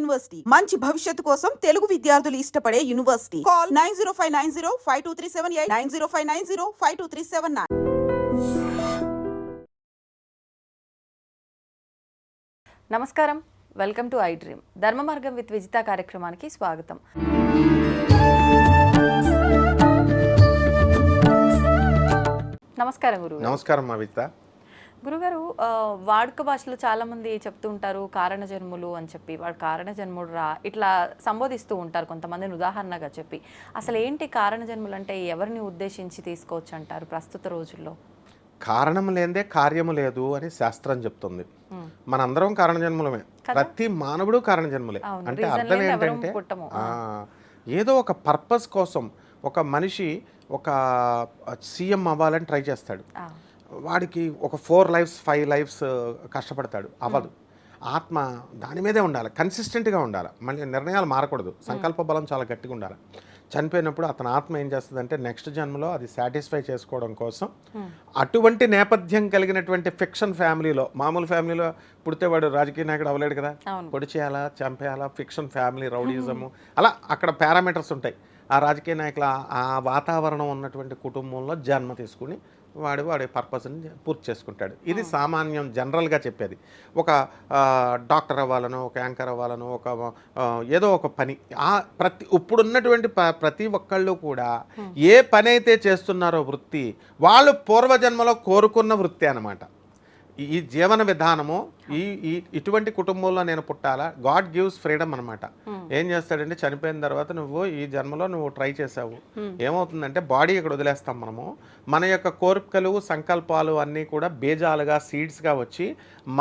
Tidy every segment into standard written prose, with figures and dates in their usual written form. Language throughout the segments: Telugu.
యూనివర్సిటీ మంచి భవిష్యత్తు కోసం తెలుగు విద్యార్థులు ఇష్టపడే యూనివర్సిటీ. కాల్ 9059052378 9059052379. నమస్కారం, వెల్కమ్ టు ఐ డ్రీమ్. ధర్మ మార్గం విత్ విజిత కార్యక్రమానికి స్వాగతం. నమస్కారం గురుగారు. నమస్కారం మా విజిత. గురుగారు, వాడుక భాషలో చాలా మంది చెప్తూ ఉంటారు కారణ జన్ములు అని చెప్పి, వాడు కారణ జన్ముడు రా ఇట్లా సంబోధిస్తూ ఉంటారు కొంతమందిని ఉదాహరణగా చెప్పి. అసలు ఏంటి కారణ జన్ములు అంటే ఎవరిని ఉద్దేశించి తీసుకోవచ్చు అంటారు ప్రస్తుత రోజుల్లో? కారణం లేదే కార్యము లేదు అని శాస్త్రం చెప్తుంది. మనందరం కారణ జన్ములమే, ప్రతి మానవుడు కారణ జన్ములే. అంటే అర్థం ఏంటంటే ఏదో ఒక పర్పస్ కోసం ఒక మనిషి ఒక సీఎం అవ్వాలని ట్రై చేస్తాడు. వాడికి ఒక 4 lives 5 lives కష్టపడతాడు, అవ్వదు. ఆత్మ దాని మీదే ఉండాలి, కన్సిస్టెంట్గా ఉండాలి, మళ్ళీ నిర్ణయాలు మారకూడదు, సంకల్ప బలం చాలా గట్టిగా ఉండాలి. చనిపోయినప్పుడు అతని ఆత్మ ఏం చేస్తుందంటే నెక్స్ట్ జన్మలో అది సాటిస్ఫై చేసుకోవడం కోసం అటువంటి నేపథ్యం కలిగినటువంటి ఫిక్షన్ ఫ్యామిలీలో, మామూలు ఫ్యామిలీలో పుడితే వాడు రాజకీయ నాయకుడు అవ్వలేడు కదా, పొడి చేయాలా చంపేయాలా, ఫిక్షన్ ఫ్యామిలీ రౌడీజము, అలా అక్కడ పారామీటర్స్ ఉంటాయి. ఆ రాజకీయ నాయకుల ఆ వాతావరణం ఉన్నటువంటి కుటుంబంలో జన్మ తీసుకుని వాడి పర్పస్ని పూర్తి చేసుకుంటాడు. ఇది సామాన్యం, జనరల్గా చెప్పేది. ఒక డాక్టర్ అవ్వాలను, ఒక యాంకర్ అవ్వాలను, ఒక ఏదో ఒక పని, ఇప్పుడున్నటువంటి ప్రతి ఒక్కళ్ళు కూడా ఏ పని అయితే చేస్తున్నారో వృత్తి, వాళ్ళు పూర్వజన్మలో కోరుకున్న వృత్తి అన్నమాట. ఈ జీవన విధానము ఇటువంటి కుటుంబంలో నేను పుట్టాలా, గాడ్ గివ్స్ ఫ్రీడమ్ అనమాట. ఏం చేస్తాడంటే చనిపోయిన తర్వాత నువ్వు ఈ జన్మలో నువ్వు ట్రై చేసావు, ఏమవుతుందంటే బాడీ ఇక్కడ వదిలేస్తాం మనము, మన యొక్క కోరికలు సంకల్పాలు అన్నీ కూడా బీజాలుగా సీడ్స్గా వచ్చి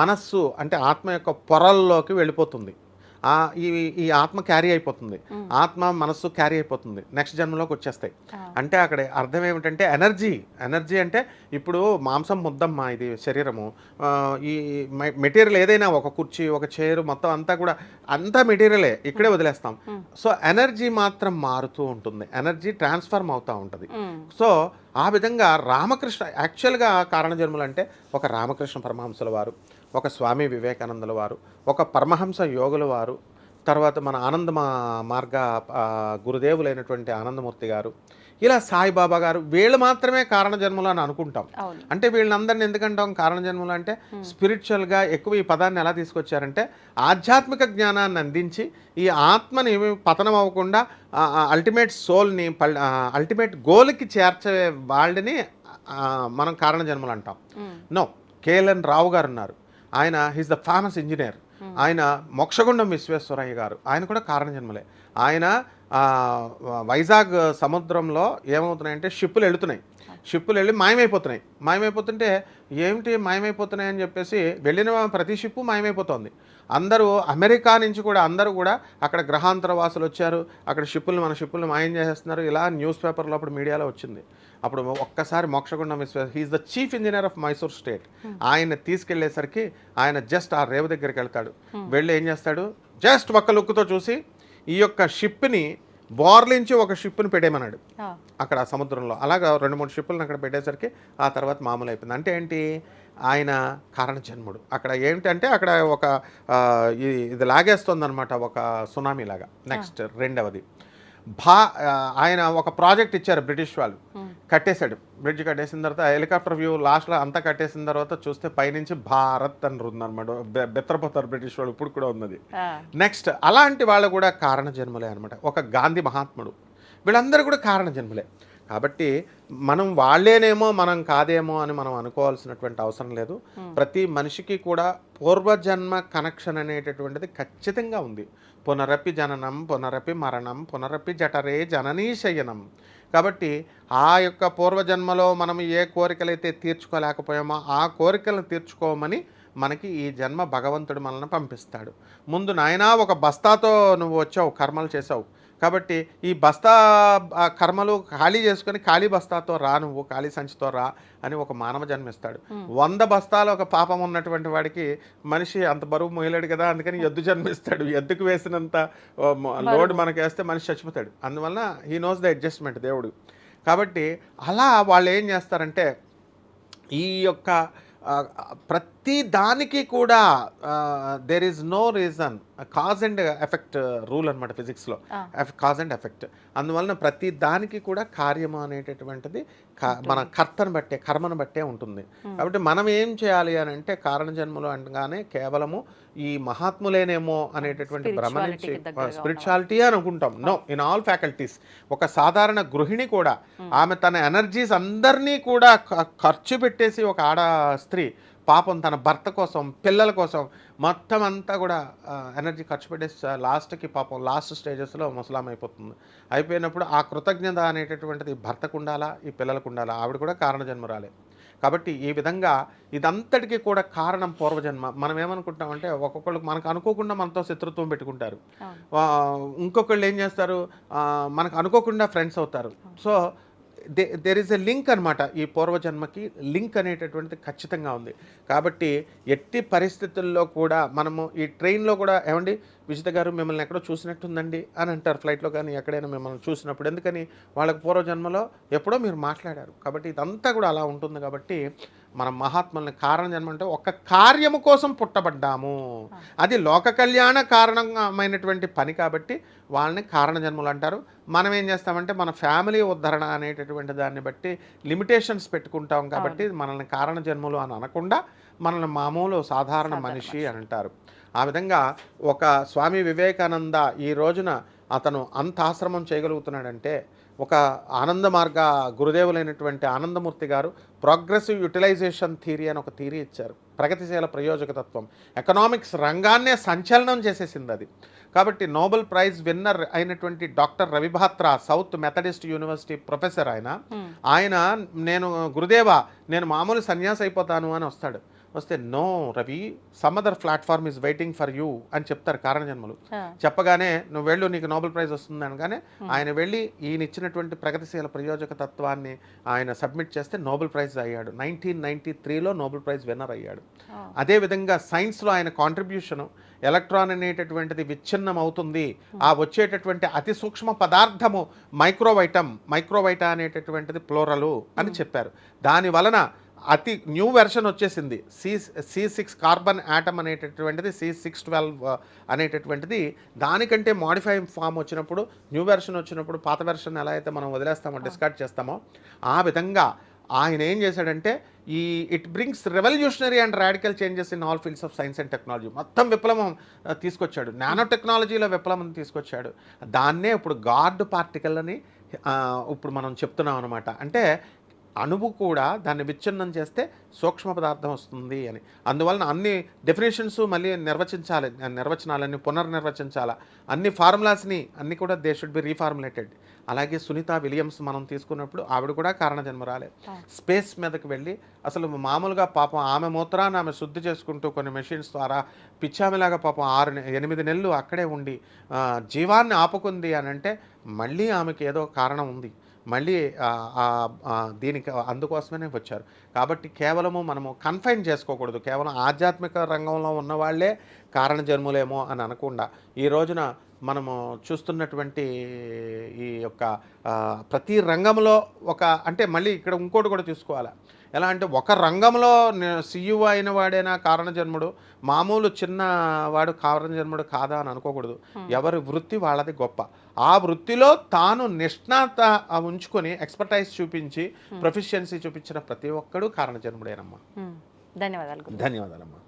మనస్సు అంటే ఆత్మ యొక్క పొరల్లోకి వెళ్ళిపోతుంది. ఈ ఆత్మ క్యారీ అయిపోతుంది, ఆత్మ మనస్సు క్యారీ అయిపోతుంది, నెక్స్ట్ జన్మలోకి వచ్చేస్తాయి. అంటే అక్కడ అర్థం ఏమిటంటే ఎనర్జీ అంటే ఇప్పుడు మాంసం ముద్దమ్మా ఇది శరీరము, ఈ మెటీరియల్ ఏదైనా ఒక కుర్చీ ఒక చైర్ మొత్తం అంతా కూడా అంతా మెటీరియలే, ఇక్కడే వదిలేస్తాం. సో ఎనర్జీ మాత్రం మారుతూ ఉంటుంది, ఎనర్జీ ట్రాన్స్ఫార్మ్ అవుతూ ఉంటుంది. సో ఆ విధంగా రామకృష్ణ యాక్చువల్గా కారణ జన్మలు అంటే ఒక రామకృష్ణ పరమహంసుల వారు, ఒక స్వామి వివేకానందుల వారు, ఒక పరమహంస యోగుల వారు, తర్వాత మన ఆనంద మార్గ గురుదేవులైనటువంటి ఆనందమూర్తి గారు, ఇలా సాయిబాబా గారు, వీళ్ళు మాత్రమే కారణ జన్మలు అని అనుకుంటాం. అంటే వీళ్ళందరినీ ఎందుకంటాం కారణ జన్మలు అంటే? స్పిరిచువల్గా ఎక్కువ ఈ పదాన్ని ఎలా తీసుకొచ్చారంటే ఆధ్యాత్మిక జ్ఞానాన్ని అందించి ఈ ఆత్మని పతనం అవ్వకుండా అల్టిమేట్ సోల్ని అల్టిమేట్ గోల్కి చేర్చే వాళ్ళని మనం కారణ జన్మలు అంటాం. నో, కేఎల్ఎన్ రావు గారు ఉన్నారు, ఆయన హీస్ ద ఫేమస్ ఇంజనీర్. ఆయన మోక్షగుండం విశ్వేశ్వరయ్య గారు, ఆయన కూడా కారణ జన్మలే. ఆయన వైజాగ్ సముద్రంలో ఏమవుతున్నాయంటే షిప్పులు వెళ్ళి మాయమైపోతుంటే ఏమిటి మాయమైపోతున్నాయి అని చెప్పేసి వెళ్ళిన ప్రతి షిప్పు మాయమైపోతుంది. అందరూ అమెరికా నుంచి కూడా అందరూ కూడా అక్కడ గ్రహాంతర వాసులు వచ్చారు, అక్కడ మన షిప్పుల్ని మాయం చేసేస్తున్నారు, ఇలా న్యూస్ పేపర్లో అప్పుడు మీడియాలో వచ్చింది. అప్పుడు ఒక్కసారి Mokshagundam he is the chief engineer of Mysore state. ఆయన తీసుకెళ్లేసరికి ఆయన జస్ట్ ఆ రేవు దగ్గరికి వెళ్తాడు, వెళ్ళి ఏం చేస్తాడు, జస్ట్ ఒక్క లుక్తో చూసి ఈ యొక్క షిప్ని బోర్లించి ఒక షిప్ని పెట్టేయమన్నాడు అక్కడ సముద్రంలో. అలాగా 2-3 షిప్పులను అక్కడ పెట్టేసరికి ఆ తర్వాత మామూలు అయిపోయింది. అంటే ఏంటి, ఆయన కారణ జన్ముడు. అక్కడ ఏంటంటే అక్కడ ఒక ఇది లాగేస్తుంది అనమాట, ఒక సునామీ లాగా. నెక్స్ట్ రెండవది ఆయన ఒక ప్రాజెక్ట్ ఇచ్చారు బ్రిటిష్ వాళ్ళు, కట్టేశాడు. బ్రిడ్జ్ కట్టేసిన తర్వాత హెలికాప్టర్ వ్యూ లాస్ట్లో అంతా కట్టేసిన తర్వాత చూస్తే పైనుంచి భారత్ అని ఉందన్నమాట. బెత్తరపోతారు బ్రిటిష్ వాళ్ళు, ఇప్పుడు కూడా ఉన్నది. నెక్స్ట్ అలాంటి వాళ్ళు కూడా కారణ జన్మలే అనమాట. ఒక గాంధీ మహాత్ముడు, వీళ్ళందరూ కూడా కారణ జన్మలే. కాబట్టి మనం వాళ్ళేనేమో మనం కాదేమో అని మనం అనుకోవాల్సినటువంటి అవసరం లేదు. ప్రతి మనిషికి కూడా పూర్వజన్మ కనెక్షన్ అనేటటువంటిది ఖచ్చితంగా ఉంది. పునరపి జననం పునరపి మరణం పునరపి జఠరే జననీ శయనం. కాబట్టి ఆ యొక్క పూర్వజన్మలో మనం ఏ కోరికలైతే తీర్చుకోలేకపోయామో ఆ కోరికలను తీర్చుకోమని మనకి ఈ జన్మ భగవంతుడు మనల్ని పంపిస్తాడు. ముందు నాయనా ఒక బస్తాతో నువ్వు వచ్చావు, కర్మలు చేసావు, కాబట్టి ఈ బస్తా కర్మలు ఖాళీ చేసుకొని ఖాళీ బస్తాతో రా, నువ్వు ఖాళీ సంచితో రా అని ఒక మానవ జన్మిస్తాడు. 100 బస్తాలు ఒక పాపం ఉన్నటువంటి వాడికి మనిషి అంత బరువు మోయలేడు కదా, అందుకని ఎద్దు జన్మిస్తాడు. ఎద్దుకు వేసినంత లోడ్ మనకి వేస్తే మనిషి చచ్చిపోతాడు. అందువల్ల హీ నోస్ ద అడ్జస్ట్మెంట్ దేవుడు. కాబట్టి అలా వాళ్ళు ఏం చేస్తారంటే ఈ యొక్క ప్రతి దానికి కూడా there is no reason, cause and effect rule అనమాట ఫిజిక్స్లో, కాజ్ అండ్ ఎఫెక్ట్. అందువలన ప్రతి దానికి కూడా కార్యము అనేటటువంటిది మన కర్మను బట్టే ఉంటుంది. కాబట్టి మనం ఏం చేయాలి అని అంటే కారణ జన్మలు అనగానే కేవలము ఈ మహాత్ములేనేమో అనేటటువంటి భ్రమ నుంచి స్పిరిచువాలిటీ అని అనుకుంటాం. No, in all faculties. ఒక సాధారణ గృహిణి కూడా ఆమె తన ఎనర్జీస్ అందరినీ కూడా ఖర్చు పెట్టేసి, ఒక ఆడ స్త్రీ పాపం తన భర్త కోసం, పిల్లల కోసం మొత్తం అంతా కూడా ఎనర్జీ ఖర్చు పెట్టేసి లాస్ట్కి పాపం లాస్ట్ స్టేజెస్లో ముసలాం అయిపోతుంది. అయిపోయినప్పుడు ఆ కృతజ్ఞత అనేటటువంటిది భర్తకు ఉండాలా, ఈ పిల్లలకు ఉండాలా? ఆవిడ కూడా కారణజన్మరాలే. కాబట్టి ఈ విధంగా ఇదంతటికీ కూడా కారణం పూర్వజన్మ. మనం ఏమనుకుంటామంటే ఒక్కొక్కళ్ళు మనకు అనుకోకుండా మనతో శత్రుత్వం పెట్టుకుంటారు, ఇంకొకళ్ళు ఏం చేస్తారు మనకు అనుకోకుండా ఫ్రెండ్స్ అవుతారు. So there is a link అనమాట. ఈ పూర్వజన్మకి లింక్ అనేటటువంటిది ఖచ్చితంగా ఉంది. కాబట్టి ఎట్టి పరిస్థితుల్లో కూడా మనము ఈ ట్రైన్లో కూడా ఏమండి విజిత గారు మిమ్మల్ని ఎక్కడో చూసినట్టుందండి అని అంటారు, ఫ్లైట్లో కానీ ఎక్కడైనా మిమ్మల్ని చూసినప్పుడు. ఎందుకని? వాళ్ళకి పూర్వజన్మలో ఎప్పుడో మీరు మాట్లాడారు. కాబట్టి ఇదంతా కూడా అలా ఉంటుంది. కాబట్టి మనం మహాత్ముల్ని కారణ జన్మ అంటే ఒక కార్యము కోసం పుట్టబడ్డాము, అది లోక కళ్యాణ కారణమైనటువంటి పని. కాబట్టి వాళ్ళని కారణ జన్మలు అంటారు. మనం ఏం చేస్తామంటే మన ఫ్యామిలీ ఉద్ధరణ అనేటటువంటి దాన్ని బట్టి లిమిటేషన్స్ పెట్టుకుంటాం. కాబట్టి మనల్ని కారణ జన్మలు అని అనకుండా మనల్ని మామూలు సాధారణ మనిషి అని అంటారు. ఆ విధంగా ఒక స్వామి వివేకానంద ఈ రోజున అతను అంత ఆశ్రమం చేయగలుగుతున్నాడంటే, ఒక ఆనంద మార్గ గురుదేవులైనటువంటి ఆనందమూర్తి గారు ప్రోగ్రెసివ్ యూటిలైజేషన్ థియరీ అని ఒక థియరీ ఇచ్చారు. ప్రగతిశీల ప్రయోజకతత్వం ఎకనామిక్స్ రంగాన్నే సంచలనం చేసేసింది అది. కాబట్టి నోబెల్ ప్రైజ్ విన్నర్ అయినటువంటి doctor రవిభాత్రా, south Methodist university professor ఆయన నేను గురుదేవా నేను మామూలు సన్యాసి అయిపోతాను అని వస్తాడు. వస్తే no Ravi, some other platform is waiting for you అని చెప్తారు కారణజన్మలు. చెప్పగానే నువ్వు వెళ్ళు నీకు నోబెల్ ప్రైజ్ వస్తుంది అనగానే ఆయన వెళ్ళి ఈయన ఇచ్చినటువంటి ప్రగతిశీల ప్రయోజక తత్వాన్ని ఆయన సబ్మిట్ చేస్తే నోబెల్ ప్రైజ్ అయ్యాడు. 1993లో నోబెల్ ప్రైజ్ విన్నర్ అయ్యాడు. అదేవిధంగా సైన్స్లో ఆయన కాంట్రిబ్యూషను ఎలక్ట్రాన్ అనేటటువంటిది విచ్ఛిన్నం అవుతుంది, ఆ వచ్చేటటువంటి అతి సూక్ష్మ పదార్థము మైక్రోవైటా అనేటటువంటిది ప్లోరలు అని చెప్పారు. దాని వలన అతి న్యూ వెర్షన్ వచ్చేసింది. C6 కార్బన్ యాటమ్ అనేటటువంటిది C612 అనేటటువంటిది దానికంటే మాడిఫై ఫామ్ వచ్చినప్పుడు, న్యూ వెర్షన్ వచ్చినప్పుడు పాత వెర్షన్ ఎలా అయితే మనం వదిలేస్తామో, డిస్కార్డ్ చేస్తామో, ఆ విధంగా ఆయన ఏం చేశాడంటే it brings revolutionary and radical changes in all fields of science and technology. మొత్తం విప్లవం తీసుకొచ్చాడు, నానో టెక్నాలజీలో విప్లవం తీసుకొచ్చాడు. దాన్నే ఇప్పుడు గాడ్ పార్టికల్ అని ఇప్పుడు మనం చెప్తున్నాం అనమాట. అంటే అణువు కూడా దాన్ని విచ్ఛిన్నం చేస్తే సూక్ష్మ పదార్థం వస్తుంది అని. అందువలన అన్ని డెఫినేషన్స్ మళ్ళీ నిర్వచనాలన్నీ పునర్నిర్వచించాలా, అన్ని ఫార్ములాస్ని అన్నీ కూడా దే షుడ్ బి రీఫార్ములేటెడ్. అలాగే సునీత విలియమ్స్ మనం తీసుకున్నప్పుడు ఆవిడ కూడా కారణజన్మరాలే. స్పేస్ మీదకి వెళ్ళి అసలు మామూలుగా పాపం ఆమె మూత్రాన్ని ఆమె శుద్ధి చేసుకుంటూ కొన్ని మెషిన్స్ ద్వారా పిచ్చామిలాగా పాపం 6-8 నెలలు అక్కడే ఉండి జీవాన్ని ఆపుకుంది అని అంటే మళ్ళీ ఆమెకి ఏదో కారణం ఉంది, మళ్ళీ దీనికి అందుకోసమే వచ్చారు. కాబట్టి కేవలము మనము కన్ఫైన్ చేసుకోకూడదు, కేవలం ఆధ్యాత్మిక రంగంలో ఉన్న వాళ్ళే కారణ జన్ములేమో అని అనకుండా ఈ రోజున మనము చూస్తున్నటువంటి ఈ యొక్క ప్రతి రంగంలో అంటే మళ్ళీ ఇక్కడ ఇంకోటి కూడా చూసుకోవాలి. ఎలా అంటే ఒక రంగంలో CEO అయిన వాడైనా కారణజన్ముడు, మామూలు చిన్నవాడు కారణజన్ముడు కాదా అని అనుకోకూడదు. ఎవరి వృత్తి వాళ్ళది గొప్ప. ఆ వృత్తిలో తాను నిష్ణాత ఉంచుకొని ఎక్స్పర్టైజ్ చూపించి ప్రొఫిషియన్సీ చూపించిన ప్రతి ఒక్కడు కారణజన్ముడేనమ్మా. ధన్యవాదాలు. ధన్యవాదాలమ్మా.